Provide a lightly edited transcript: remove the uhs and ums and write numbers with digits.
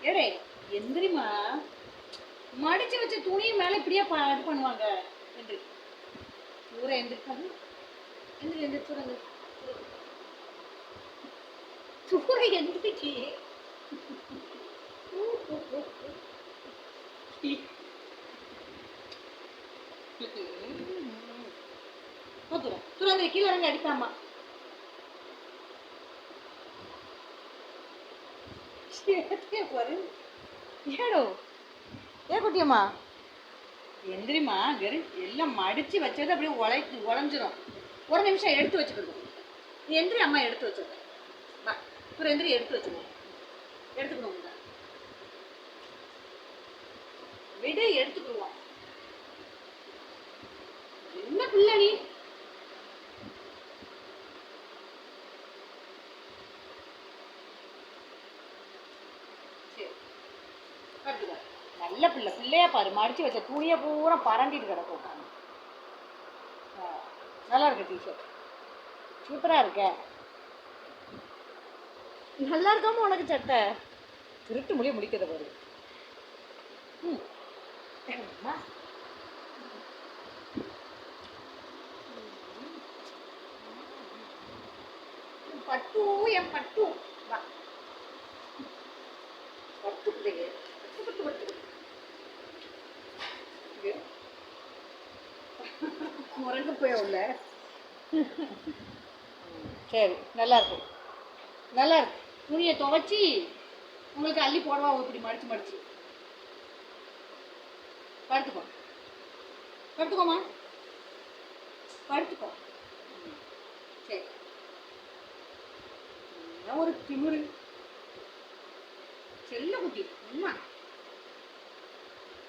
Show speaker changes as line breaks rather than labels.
ஏடே எந்திரிமா, மடிச்சு வச்ச துணியை மேல இப்படியே இது பண்ணுவாங்க. எந்திரி, ஊரை எந்திரிக்காது. எந்திரி எந்திரி, சூரங்க சூரை எந்திரிச்சு. துறந்து கீழே இறங்க அடிப்பாமா. ஏடோ ஏ குட்டியம்மா எந்திரிமா, எல்லாம் மடிச்சு வச்சது அப்படியே உழைஞ்சிரும். ஒரு நிமிஷம் எடுத்து வச்சுக்கணும். எந்திரி, அம்மா எடுத்து வச்சுருக்கேன். வா, அப்புறம் எந்திரி, எடுத்து வச்சுக்கணும். எடுத்துக்கணும் விடு, எடுத்துக்குவோம். என்ன பிள்ளை நீ? நல்ல பிள்ளை, பிள்ளையா பாரு. மடிச்சு வச்ச துணியை பூரா பரண்டிட்டு கிடக்கும். நல்லா இருக்கு டிஷர்ட், சூப்பரா இருக்க. நல்லா இருக்காம உனக்கு சட்டை திருட்டு மொழியை முடிக்கிறத பாரு. பட்டு, என் பட்டு பட்டு பிள்ளைங்க, பட்டு பட்டு பட்டு முரண்டு போய் உள்ள. சரி, நல்லா இருக்கும், நல்லா இருக்கு. துணியை துவைச்சி உங்களுக்கு அள்ளி போடவா இப்படி மடிச்சு மடிச்சு. படுத்துக்கோ, படுத்துக்கோமா, படுத்துக்கோ. சரி, ஒரு திமிரு செல்ல குட்டி அம்மா.